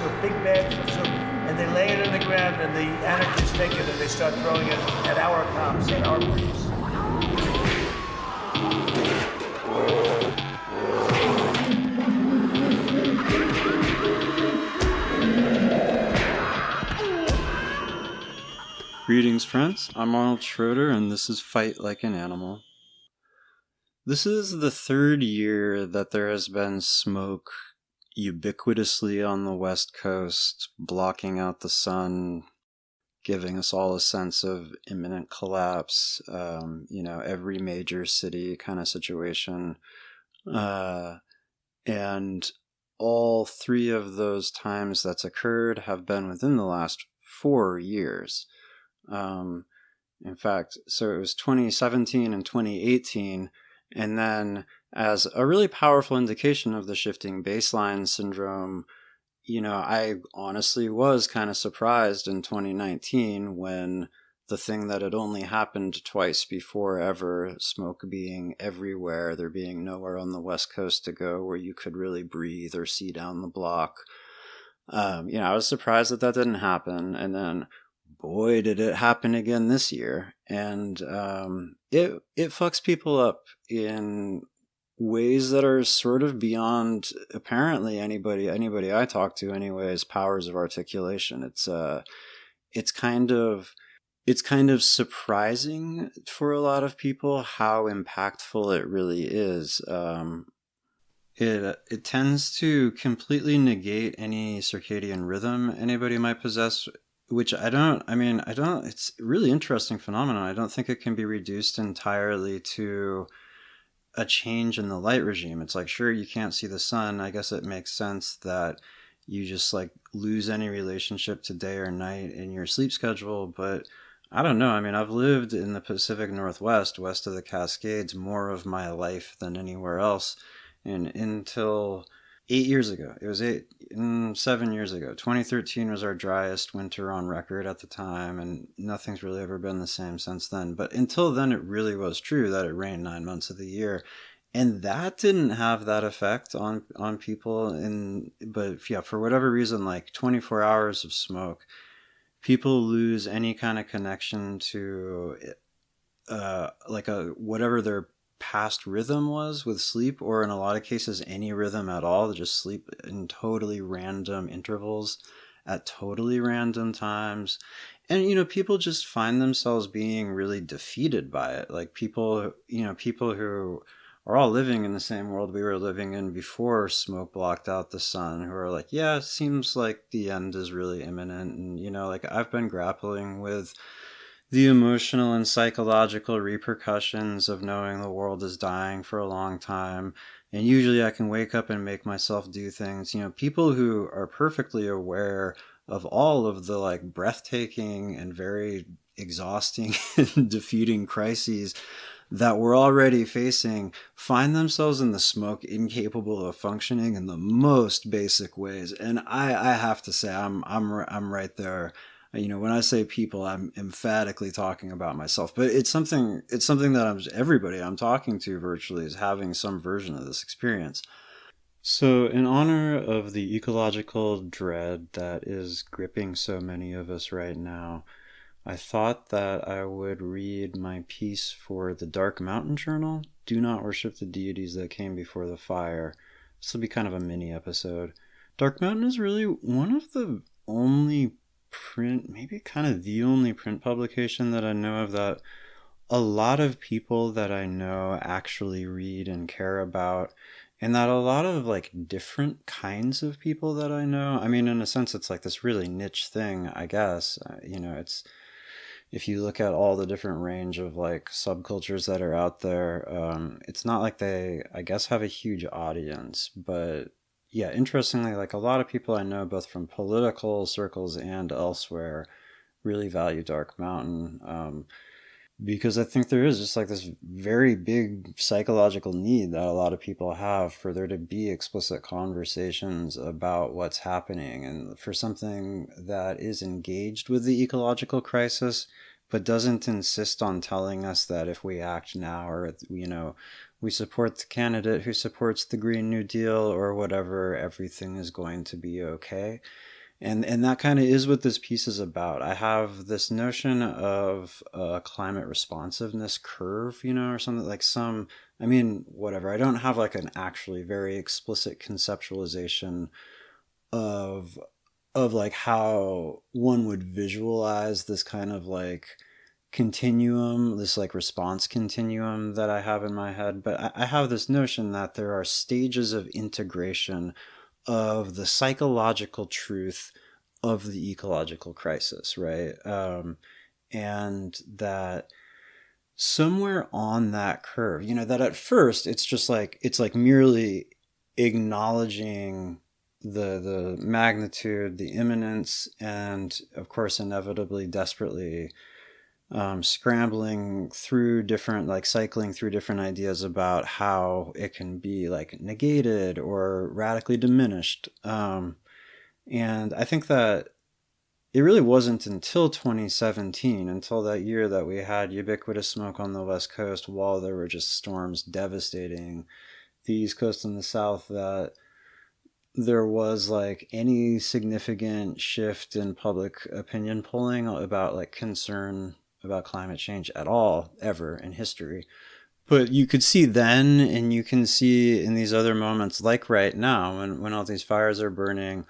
of big bags of soup, and they lay it on the ground, and the anarchists take it and they start throwing it at our cops, at our police. Greetings, friends. I'm Arnold Schroeder, and this is Fight Like an Animal. This is the third year that there has been smoke ubiquitously on the West Coast, blocking out the sun, giving us all a sense of imminent collapse, every major city kind of situation. And all three of those times that's occurred have been within the last 4 years. In fact, so it was 2017 and 2018, and then as a really powerful indication of the shifting baseline syndrome, I honestly was kind of surprised in 2019 when the thing that had only happened twice before ever, smoke being everywhere, there being nowhere on the West Coast to go where you could really breathe or see down the block. I was surprised that didn't happen, and then boy, did it happen again this year. And it fucks people up in ways that are sort of beyond apparently anybody I talk to anyways powers of articulation. It's kind of surprising for a lot of people how impactful it really is. It tends to completely negate any circadian rhythm anybody might possess, which it's a really interesting phenomenon. I don't think it can be reduced entirely to a change in the light regime. It's like, sure, you can't see the sun. I guess it makes sense that you just like lose any relationship to day or night in your sleep schedule. But I don't know. I've lived in the Pacific Northwest, west of the Cascades, more of my life than anywhere else. And until 8 years ago, 7 years ago, 2013 was our driest winter on record at the time, and nothing's really ever been the same since then. But until then, it really was true that it rained 9 months of the year, and that didn't have that effect on people. But for whatever reason, like 24 hours of smoke, people lose any kind of connection to whatever their past rhythm was with sleep, or in a lot of cases any rhythm at all. Just sleep in totally random intervals at totally random times, and people just find themselves being really defeated by it. Like people who are all living in the same world we were living in before smoke blocked out the sun, who are like, yeah, it seems like the end is really imminent. And I've been grappling with the emotional and psychological repercussions of knowing the world is dying for a long time. And usually I can wake up and make myself do things. People who are perfectly aware of all of the like breathtaking and very exhausting and defeating crises that we're already facing find themselves in the smoke incapable of functioning in the most basic ways. And I have to say I'm right there. When I say people, I'm emphatically talking about myself, but it's something that everybody I'm talking to virtually is having some version of this experience. So in honor of the ecological dread that is gripping so many of us right now, I thought that I would read my piece for the Dark Mountain Journal, Do Not Worship the Deities That Came Before the Fire. This will be kind of a mini episode. Dark Mountain is really one of the only maybe kind of the only print publication that I know of that a lot of people that I know actually read and care about, and that a lot of like different kinds of people that I know. In a sense, it's like this really niche thing, I guess. It's, if you look at all the different range of like subcultures that are out there, it's not like they, I guess, have a huge audience. But yeah, interestingly, like a lot of people I know, both from political circles and elsewhere, really value Dark Mountain, because I think there is just like this very big psychological need that a lot of people have for there to be explicit conversations about what's happening, and for something that is engaged with the ecological crisis, but doesn't insist on telling us that if we act now or, we support the candidate who supports the Green New Deal or whatever, everything is going to be okay. And that kind of is what this piece is about. I have this notion of a climate responsiveness curve, or something like whatever. I don't have like an actually very explicit conceptualization of like how one would visualize this kind of like continuum, this like response continuum that I have in my head. But I have this notion that there are stages of integration of the psychological truth of the ecological crisis, right? And that somewhere on that curve, that at first it's like merely acknowledging the magnitude, the imminence, and of course inevitably desperately scrambling through different, like cycling through different ideas about how it can be like negated or radically diminished. And I think that it really wasn't until 2017, until that year that we had ubiquitous smoke on the West Coast while there were just storms devastating the East Coast and the South, that there was like any significant shift in public opinion polling about like concern about climate change at all, ever in history. But you could see then, and you can see in these other moments, like right now, when all these fires are burning,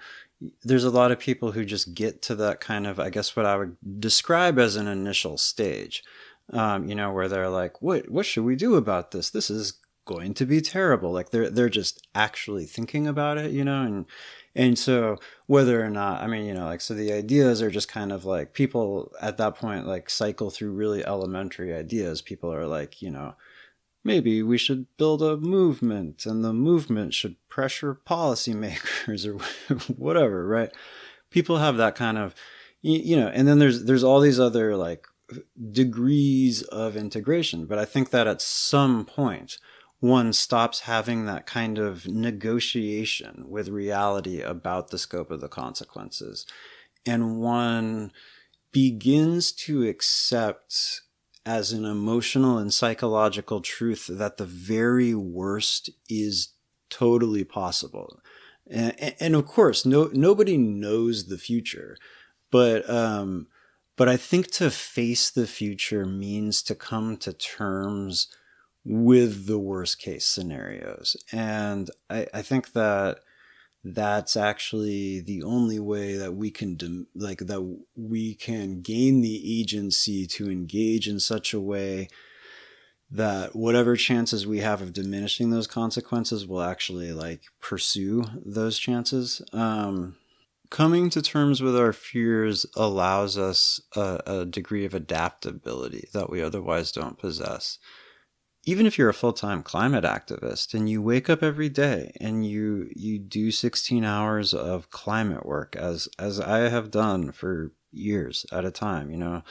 there's a lot of people who just get to that kind of, I guess, what I would describe as an initial stage, where they're like, what should we do about this? This is going to be terrible. Like they're just actually thinking about it, and so whether or not, so the ideas are just kind of like, people at that point like cycle through really elementary ideas. People are like, maybe we should build a movement, and the movement should pressure policymakers or whatever, right? People have that kind of, and then there's all these other like degrees of integration. But I think that at some point, one stops having that kind of negotiation with reality about the scope of the consequences, and one begins to accept as an emotional and psychological truth that the very worst is totally possible. And of course, nobody knows the future, but I think to face the future means to come to terms with the worst case scenarios. And I think that that's actually the only way that we can that we can gain the agency to engage in such a way that whatever chances we have of diminishing those consequences will actually like pursue those chances. Coming to terms with our fears allows us a degree of adaptability that we otherwise don't possess. Even if you're a full-time climate activist and you wake up every day and you do 16 hours of climate work, as I have done for years at a time,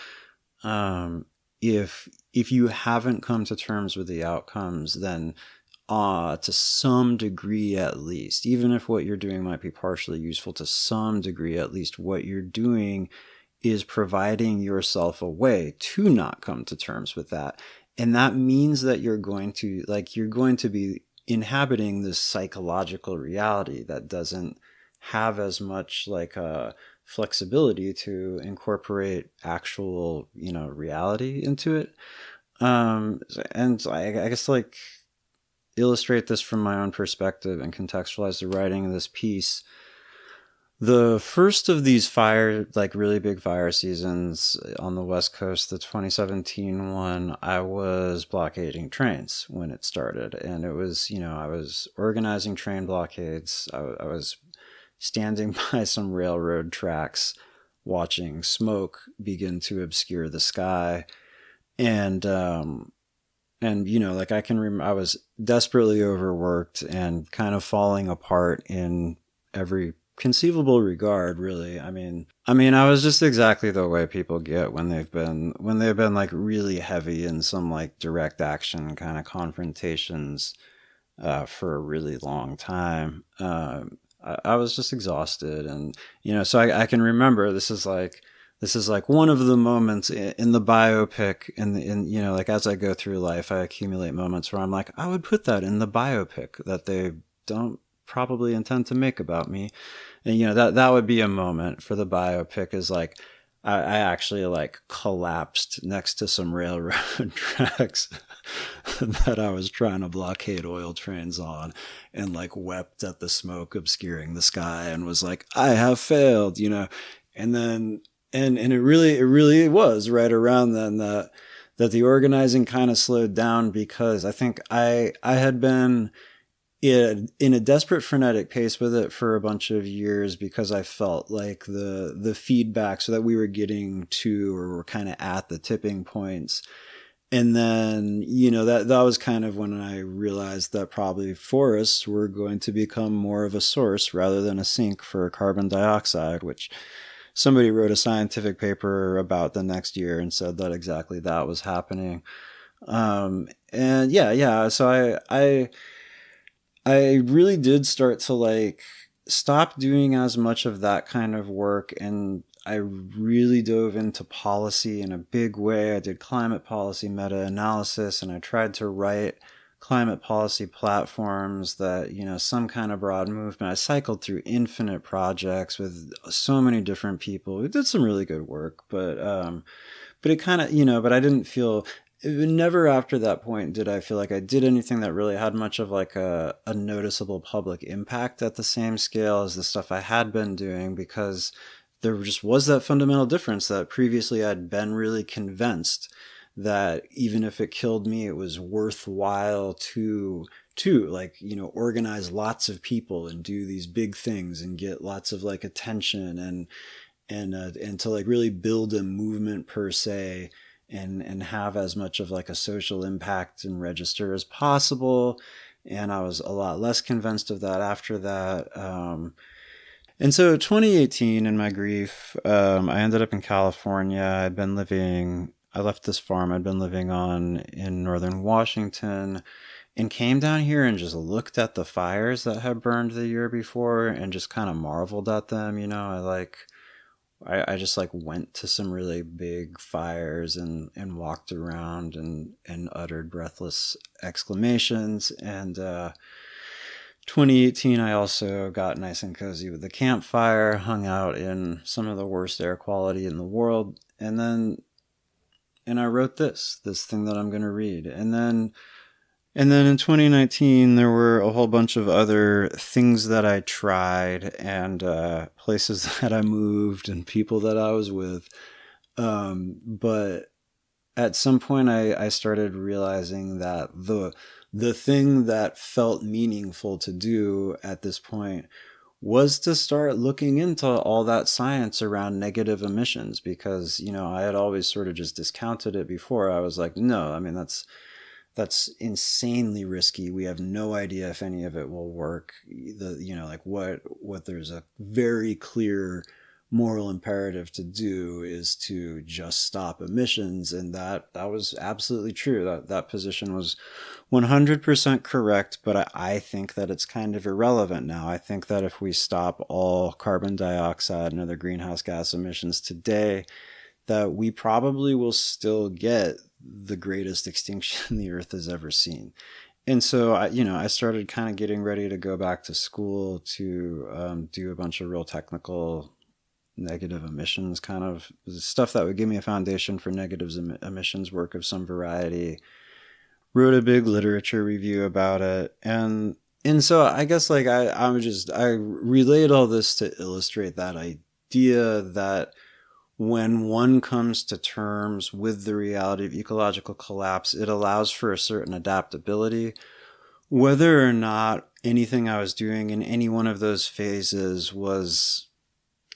if you haven't come to terms with the outcomes, then to some degree at least, even if what you're doing might be partially useful, to some degree at least, what you're doing is providing yourself a way to not come to terms with that. And that means that you're going to be inhabiting this psychological reality that doesn't have as much like a flexibility to incorporate actual, reality into it. And I guess like illustrate this from my own perspective and contextualize the writing of this piece. The first of these really big fire seasons on the West Coast, the 2017 one, I was blockading trains when it started. And it was, I was organizing train blockades. I was standing by some railroad tracks, watching smoke begin to obscure the sky. And like I was desperately overworked and kind of falling apart in every conceivable regard, really. I mean, I was just exactly the way people get when they've been like really heavy in some like direct action kind of confrontations for a really long time. I was just exhausted, and so I can remember this is like this is like one of the moments in the biopic, in you know, like as I go through life, I accumulate moments where I'm like, I would put that in the biopic that they don't probably intend to make about me. And you know, that would be a moment for the biopic, is like I actually like collapsed next to some railroad tracks that I was trying to blockade oil trains on, and like wept at the smoke obscuring the sky and was like, I have failed, you know. And then and it really was right around then that the organizing kind of slowed down, because I think I had been in a desperate frenetic pace with it for a bunch of years, because I felt like the feedback so that we were getting to, or were kind of at the tipping points. And then, you know, that was kind of when I realized that probably forests were going to become more of a source rather than a sink for carbon dioxide, which somebody wrote a scientific paper about the next year and said that exactly that was happening. And yeah. So I really did start to like stop doing as much of that kind of work, and I really dove into policy in a big way. I did climate policy meta-analysis, and I tried to write climate policy platforms that, you know, some kind of broad movement. I cycled through infinite projects with so many different people. We did some really good work, but it kind of, you know, but I didn't feel, never after that point did I feel like I did anything that really had much of like a noticeable public impact at the same scale as the stuff I had been doing, because there just was that fundamental difference that previously I'd been really convinced that even if it killed me, it was worthwhile to like, you know, organize lots of people and do these big things and get lots of like attention, and to like really build a movement per se, and have as much of like a social impact and register as possible. And I was a lot less convinced of that after that. And so 2018, in my grief, I ended up in California. I left this farm I'd been living on in northern Washington, and came down here and just looked at the fires that had burned the year before and just kind of marveled at them. You know, I just like went to some really big fires and walked around and uttered breathless exclamations. And 2018, I also got nice and cozy with the campfire, hung out in some of the worst air quality in the world, and I wrote this thing that I'm going to read. And then in 2019, there were a whole bunch of other things that I tried, and places that I moved, and people that I was with. But at some point, I started realizing that the thing that felt meaningful to do at this point was to start looking into all that science around negative emissions, because, you know, I had always sort of just discounted it before. I was like, no, I mean, that's insanely risky. We have no idea if any of it will work. You know, like what there's a very clear moral imperative to do is to just stop emissions. And that was absolutely true. That position was 100% correct, but I think that it's kind of irrelevant now. I think that if we stop all carbon dioxide and other greenhouse gas emissions today, that we probably will still get the greatest extinction the earth has ever seen. And so I started kind of getting ready to go back to school to do a bunch of real technical negative emissions kind of stuff that would give me a foundation for negative emissions work of some variety. Wrote a big literature review about it, and so I guess like I relayed all this to illustrate that idea that when one comes to terms with the reality of ecological collapse, it allows for a certain adaptability. Whether or not anything I was doing in any one of those phases was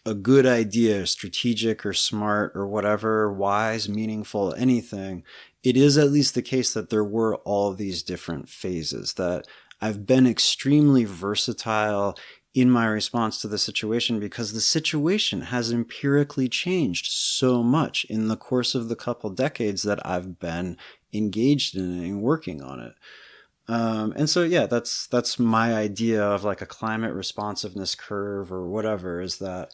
a good idea, strategic or smart or whatever, wise, meaningful, anything, it is at least the case that there were all of these different phases, that I've been extremely versatile in my response to the situation, because the situation has empirically changed so much in the course of the couple decades that I've been engaged in it and working on it. And so, yeah, that's my idea of like a climate responsiveness curve or whatever, is that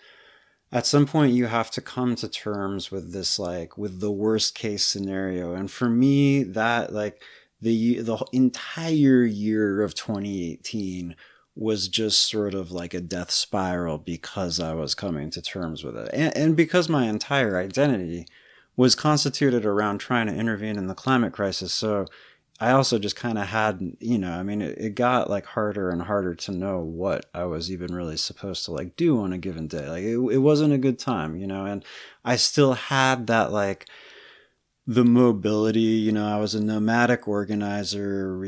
at some point you have to come to terms with this, like, with the worst case scenario. And for me, that, like, the entire year of 2018 was just sort of like a death spiral because I was coming to terms with it. And because my entire identity was constituted around trying to intervene in the climate crisis. So I also just kind of had, I mean, it got like harder and harder to know what I was even really supposed to like do on a given day. Like it wasn't a good time, and I still had that, like, the mobility, I was a nomadic organizer.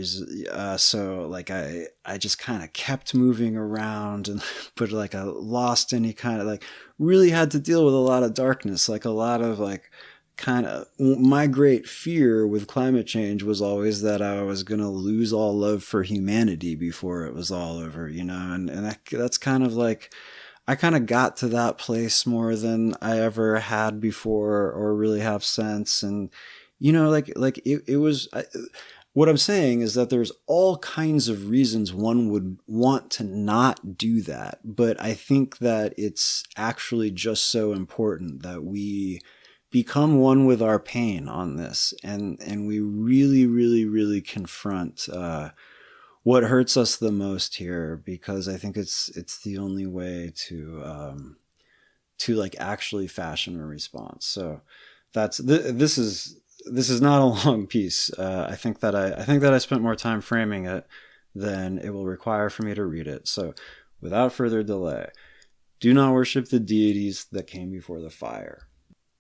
So like I just kind of kept moving around and but like I lost any kind of, like, really had to deal with a lot of darkness, like a lot of, like, kind of, my great fear with climate change was always that I was going to lose all love for humanity before it was all over, and that's kind of like, I kind of got to that place more than I ever had before or really have since. And, it was, what I'm saying is that there's all kinds of reasons one would want to not do that. But I think that it's actually just so important that we become one with our pain on this, and we really, really, really confront what hurts us the most here, because I think it's the only way to like actually fashion a response. So this is not a long piece. I think that I spent more time framing it than it will require for me to read it. So without further delay, do not worship the deities that came before the fire.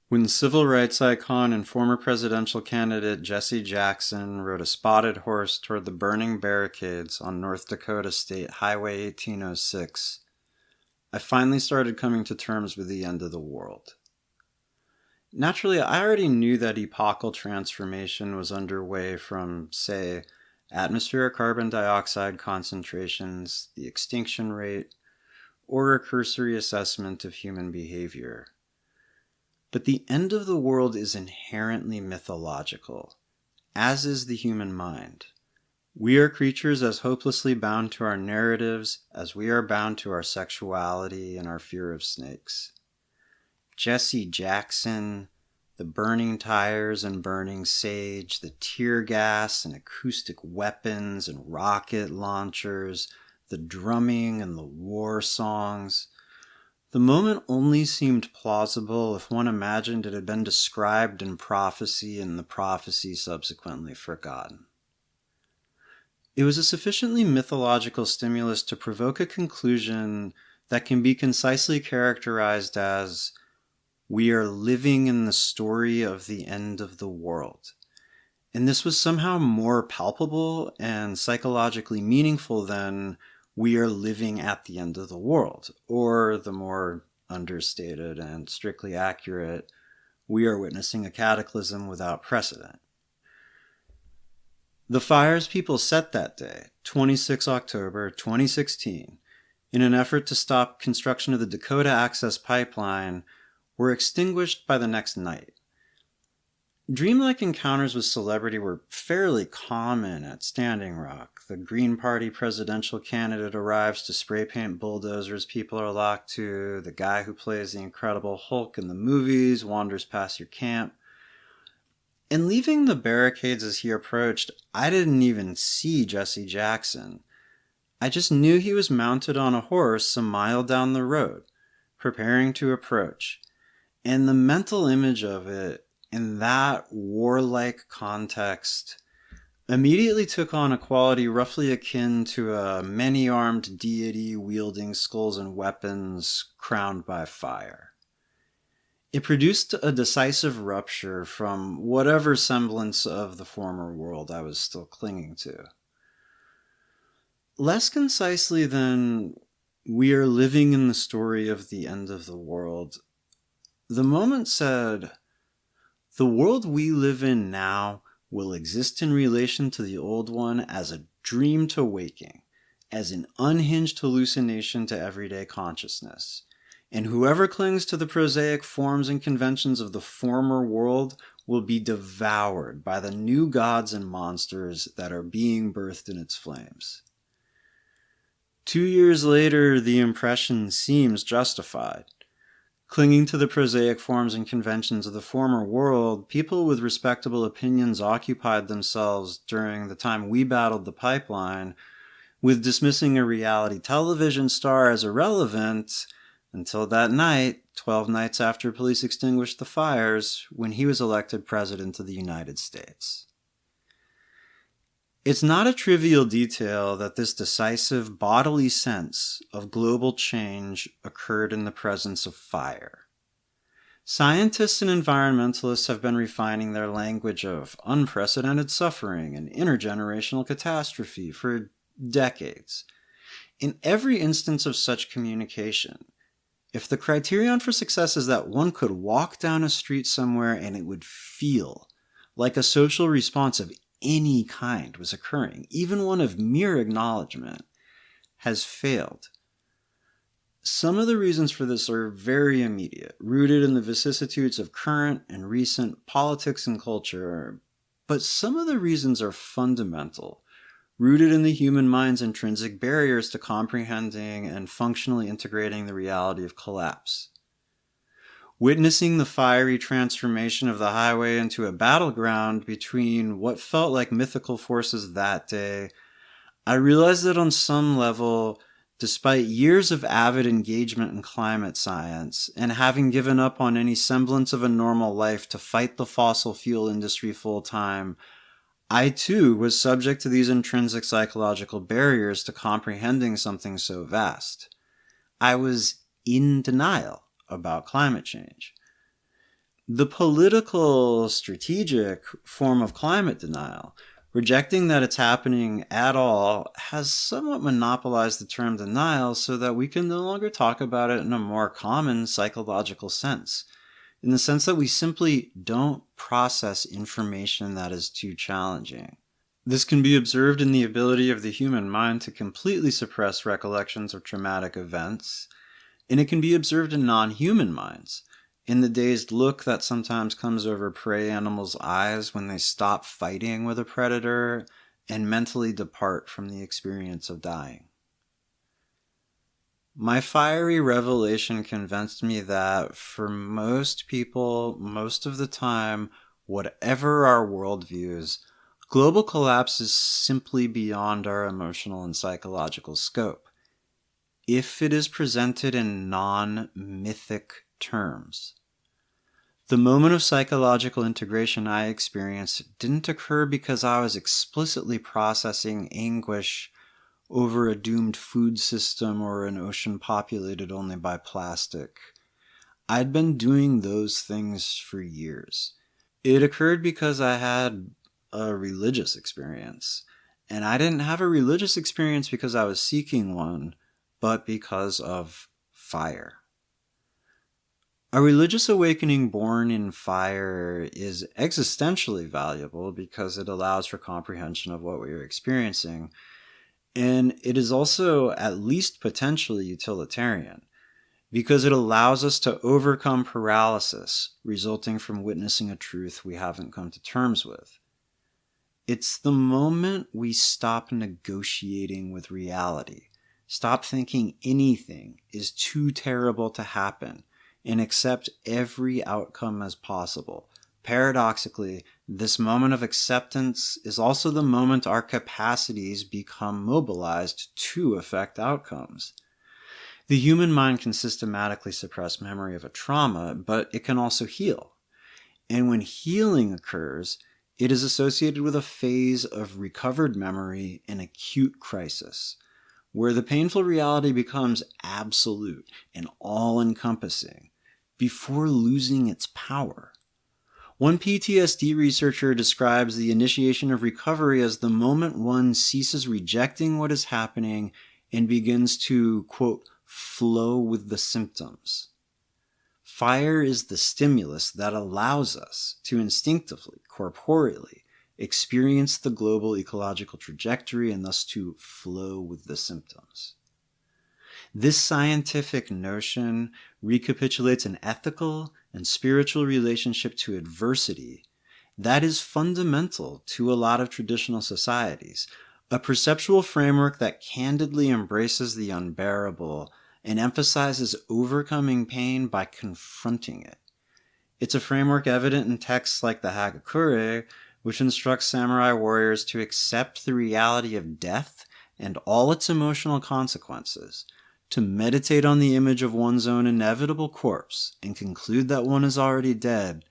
When civil rights icon and former presidential candidate Jesse Jackson rode a spotted horse toward the burning barricades on North Dakota State Highway 1806, I finally started coming to terms with the end of the world. Naturally, I already knew that epochal transformation was underway from, say, atmospheric carbon dioxide concentrations, the extinction rate, or a cursory assessment of human behavior. But the end of the world is inherently mythological, as is the human mind. We are creatures as hopelessly bound to our narratives as we are bound to our sexuality and our fear of snakes. Jesse Jackson, the burning tires and burning sage, the tear gas and acoustic weapons and rocket launchers, the drumming and the war songs. The moment only seemed plausible if one imagined it had been described in prophecy and the prophecy subsequently forgotten. It was a sufficiently mythological stimulus to provoke a conclusion that can be concisely characterized as, we are living in the story of the end of the world. And this was somehow more palpable and psychologically meaningful than, we are living at the end of the world, or the more understated and strictly accurate, we are witnessing a cataclysm without precedent. The fires people set that day, 26 October 2016, in an effort to stop construction of the Dakota Access Pipeline, were extinguished by the next night. Dreamlike encounters with celebrity were fairly common at Standing Rock. The Green Party presidential candidate arrives to spray paint bulldozers people are locked to. The guy who plays the Incredible Hulk in the movies wanders past your camp. And leaving the barricades as he approached, I didn't even see Jesse Jackson. I just knew he was mounted on a horse a mile down the road, preparing to approach. And the mental image of it, in that warlike context, immediately took on a quality roughly akin to a many-armed deity wielding skulls and weapons crowned by fire. It produced a decisive rupture from whatever semblance of the former world I was still clinging to. Less concisely than, we are living in the story of the end of the world, the moment said, the world we live in now will exist in relation to the old one as a dream to waking, as an unhinged hallucination to everyday consciousness. And whoever clings to the prosaic forms and conventions of the former world will be devoured by the new gods and monsters that are being birthed in its flames. 2 years later, the impression seems justified. Clinging to the prosaic forms and conventions of the former world, people with respectable opinions occupied themselves during the time we battled the pipeline with dismissing a reality television star as irrelevant until that night, 12 nights after police extinguished the fires, when he was elected President of the United States. It's not a trivial detail that this decisive bodily sense of global change occurred in the presence of fire. Scientists and environmentalists have been refining their language of unprecedented suffering and intergenerational catastrophe for decades. In every instance of such communication, if the criterion for success is that one could walk down a street somewhere and it would feel like a social response of any kind was occurring, even one of mere acknowledgement, has failed. Some of the reasons for this are very immediate, rooted in the vicissitudes of current and recent politics and culture, but some of the reasons are fundamental, rooted in the human mind's intrinsic barriers to comprehending and functionally integrating the reality of collapse. Witnessing the fiery transformation of the highway into a battleground between what felt like mythical forces that day, I realized that on some level, despite years of avid engagement in climate science and having given up on any semblance of a normal life to fight the fossil fuel industry full time, I too was subject to these intrinsic psychological barriers to comprehending something so vast. I was in denial about climate change. The political, strategic form of climate denial, rejecting that it's happening at all, has somewhat monopolized the term denial so that we can no longer talk about it in a more common psychological sense, in the sense that we simply don't process information that is too challenging. This can be observed in the ability of the human mind to completely suppress recollections of traumatic events, and it can be observed in non-human minds, in the dazed look that sometimes comes over prey animals' eyes when they stop fighting with a predator and mentally depart from the experience of dying. My fiery revelation convinced me that for most people, most of the time, whatever our worldviews, global collapse is simply beyond our emotional and psychological scope, if it is presented in non-mythic terms. The moment of psychological integration I experienced didn't occur because I was explicitly processing anguish over a doomed food system or an ocean populated only by plastic. I'd been doing those things for years. It occurred because I had a religious experience, and I didn't have a religious experience because I was seeking one, but because of fire. A religious awakening born in fire is existentially valuable because it allows for comprehension of what we are experiencing, and it is also at least potentially utilitarian because it allows us to overcome paralysis resulting from witnessing a truth we haven't come to terms with. It's the moment we stop negotiating with reality, stop thinking anything is too terrible to happen, and accept every outcome as possible. Paradoxically, this moment of acceptance is also the moment our capacities become mobilized to affect outcomes. The human mind can systematically suppress memory of a trauma, but it can also heal. And when healing occurs, it is associated with a phase of recovered memory in acute crisis, where the painful reality becomes absolute and all-encompassing before losing its power. One PTSD researcher describes the initiation of recovery as the moment one ceases rejecting what is happening and begins to, quote, flow with the symptoms. Fire is the stimulus that allows us to instinctively, corporeally, experience the global ecological trajectory and thus to flow with the symptoms. This scientific notion recapitulates an ethical and spiritual relationship to adversity that is fundamental to a lot of traditional societies, a perceptual framework that candidly embraces the unbearable and emphasizes overcoming pain by confronting it. It's a framework evident in texts like the Hagakure, which instructs samurai warriors to accept the reality of death and all its emotional consequences, to meditate on the image of one's own inevitable corpse and conclude that one is already dead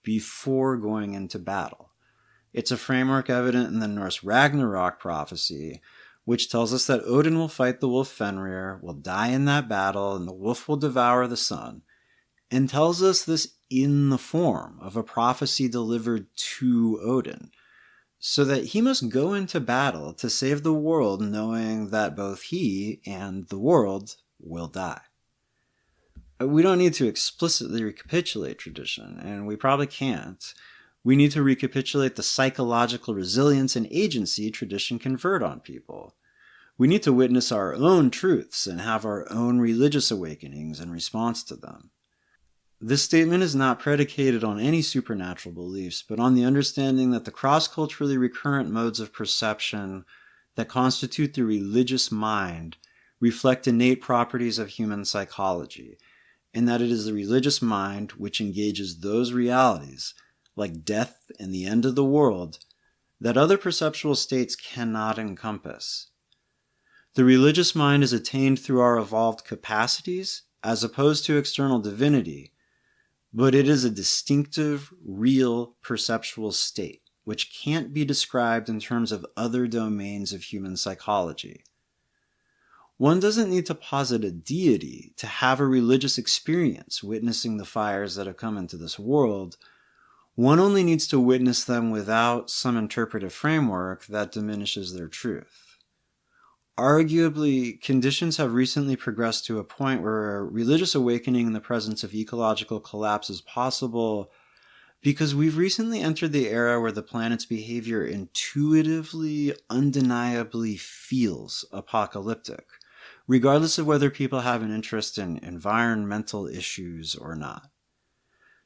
before going into battle. It's a framework evident in the Norse Ragnarok prophecy, which tells us that Odin will fight the wolf Fenrir, will die in that battle, and the wolf will devour the sun, and tells us this in the form of a prophecy delivered to Odin, so that he must go into battle to save the world, knowing that both he and the world will die. We don't need to explicitly recapitulate tradition, and we probably can't. We need to recapitulate the psychological resilience and agency tradition conferred on people. We need to witness our own truths and have our own religious awakenings in response to them. This statement is not predicated on any supernatural beliefs, but on the understanding that the cross-culturally recurrent modes of perception that constitute the religious mind reflect innate properties of human psychology, and that it is the religious mind which engages those realities, like death and the end of the world, that other perceptual states cannot encompass. The religious mind is attained through our evolved capacities, as opposed to external divinity, but it is a distinctive, real, perceptual state, which can't be described in terms of other domains of human psychology. One doesn't need to posit a deity to have a religious experience witnessing the fires that have come into this world. One only needs to witness them without some interpretive framework that diminishes their truth. Arguably, conditions have recently progressed to a point where religious awakening in the presence of ecological collapse is possible because we've recently entered the era where the planet's behavior intuitively, undeniably feels apocalyptic, regardless of whether people have an interest in environmental issues or not.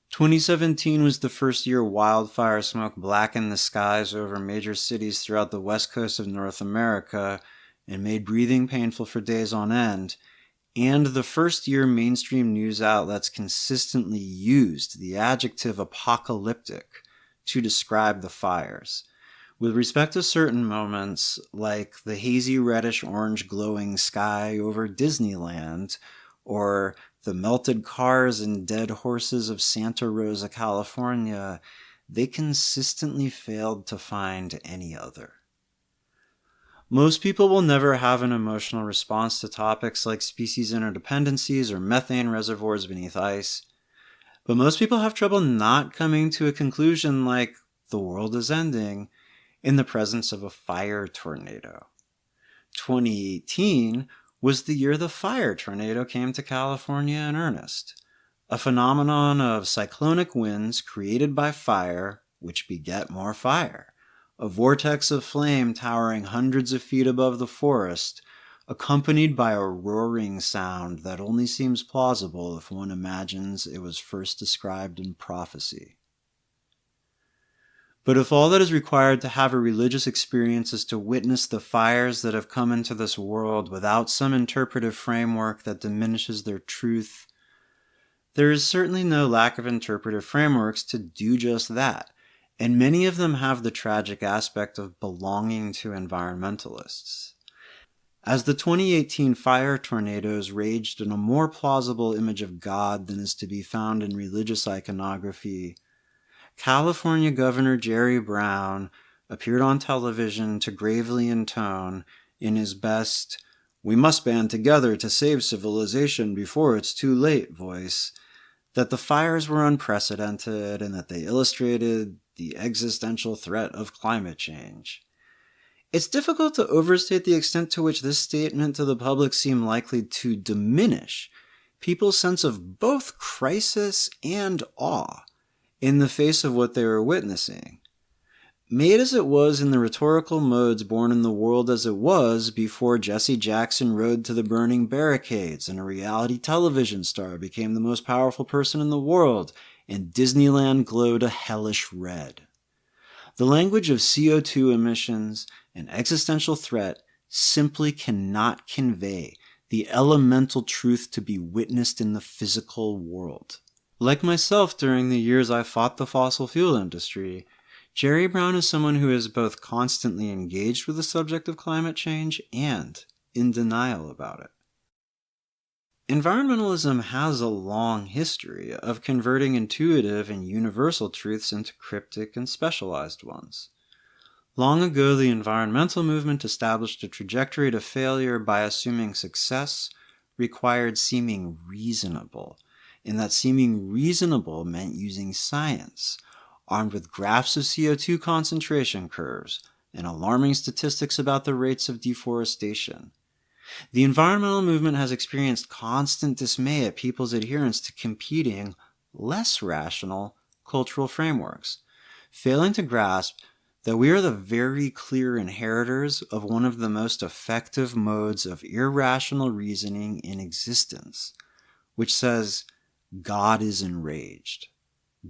2017 was the first year wildfire smoke blackened the skies over major cities throughout the west coast of North America and made breathing painful for days on end, and the first year mainstream news outlets consistently used the adjective apocalyptic to describe the fires, with respect to certain moments like the hazy reddish-orange glowing sky over Disneyland, or the melted cars and dead horses of Santa Rosa, California. They consistently failed to find any other. Most people will never have an emotional response to topics like species interdependencies or methane reservoirs beneath ice, but most people have trouble not coming to a conclusion like the world is ending in the presence of a fire tornado. 2018 was the year the fire tornado came to California in earnest, a phenomenon of cyclonic winds created by fire which beget more fire. A vortex of flame towering hundreds of feet above the forest, accompanied by a roaring sound that only seems plausible if one imagines it was first described in prophecy. But if all that is required to have a religious experience is to witness the fires that have come into this world without some interpretive framework that diminishes their truth, there is certainly no lack of interpretive frameworks to do just that. And many of them have the tragic aspect of belonging to environmentalists. As the 2018 fire tornadoes raged in a more plausible image of God than is to be found in religious iconography, California Governor Jerry Brown appeared on television to gravely intone, in his best, "We must band together to save civilization before it's too late" voice, that the fires were unprecedented and that they illustrated the existential threat of climate change. It's difficult to overstate the extent to which this statement to the public seemed likely to diminish people's sense of both crisis and awe in the face of what they were witnessing. Made as it was in the rhetorical modes born in the world as it was before Jesse Jackson rode to the burning barricades and a reality television star became the most powerful person in the world and Disneyland glowed a hellish red. The language of CO2 emissions and existential threat simply cannot convey the elemental truth to be witnessed in the physical world. Like myself during the years I fought the fossil fuel industry, Jerry Brown is someone who is both constantly engaged with the subject of climate change and in denial about it. Environmentalism has a long history of converting intuitive and universal truths into cryptic and specialized ones. Long ago, the environmental movement established a trajectory to failure by assuming success required seeming reasonable, and that seeming reasonable meant using science, armed with graphs of CO2 concentration curves and alarming statistics about the rates of deforestation. The environmental movement has experienced constant dismay at people's adherence to competing, less rational cultural frameworks, failing to grasp that we are the very clear inheritors of one of the most effective modes of irrational reasoning in existence, which says, God is enraged.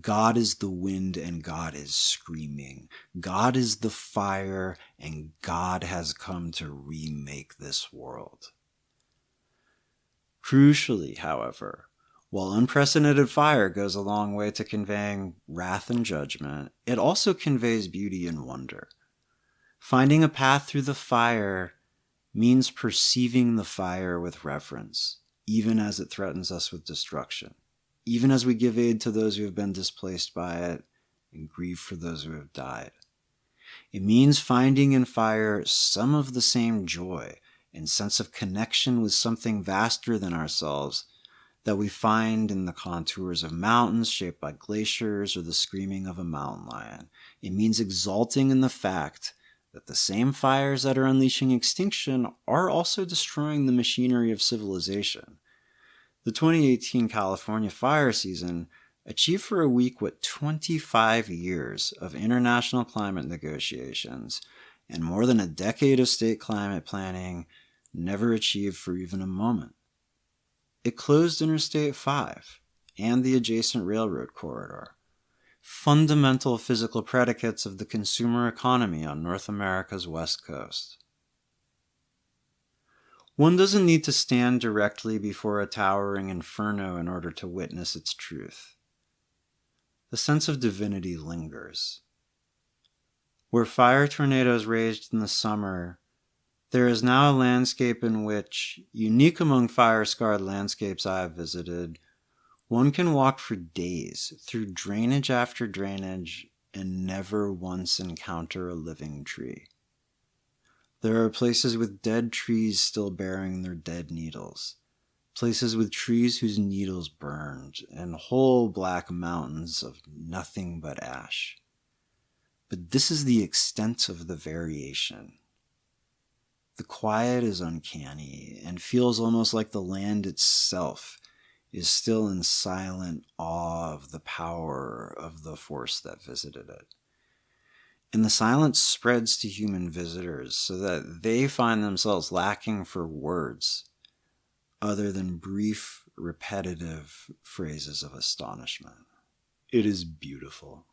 God is the wind and God is screaming. God is the fire and God has come to remake this world. Crucially, however, while unprecedented fire goes a long way to conveying wrath and judgment, it also conveys beauty and wonder. Finding a path through the fire means perceiving the fire with reverence, even as it threatens us with destruction. Even as we give aid to those who have been displaced by it and grieve for those who have died. It means finding in fire some of the same joy and sense of connection with something vaster than ourselves that we find in the contours of mountains shaped by glaciers or the screaming of a mountain lion. It means exulting in the fact that the same fires that are unleashing extinction are also destroying the machinery of civilization. The 2018 California fire season achieved for a week what 25 years of international climate negotiations and more than a decade of state climate planning never achieved for even a moment. It closed Interstate 5 and the adjacent railroad corridor, fundamental physical predicates of the consumer economy on North America's West Coast. One doesn't need to stand directly before a towering inferno in order to witness its truth. The sense of divinity lingers. Where fire tornadoes raged in the summer, there is now a landscape in which, unique among fire-scarred landscapes I have visited, one can walk for days through drainage after drainage and never once encounter a living tree. There are places with dead trees still bearing their dead needles, places with trees whose needles burned, and whole black mountains of nothing but ash. But this is the extent of the variation. The quiet is uncanny and feels almost like the land itself is still in silent awe of the power of the force that visited it. And the silence spreads to human visitors so that they find themselves lacking for words other than brief, repetitive phrases of astonishment. It is beautiful.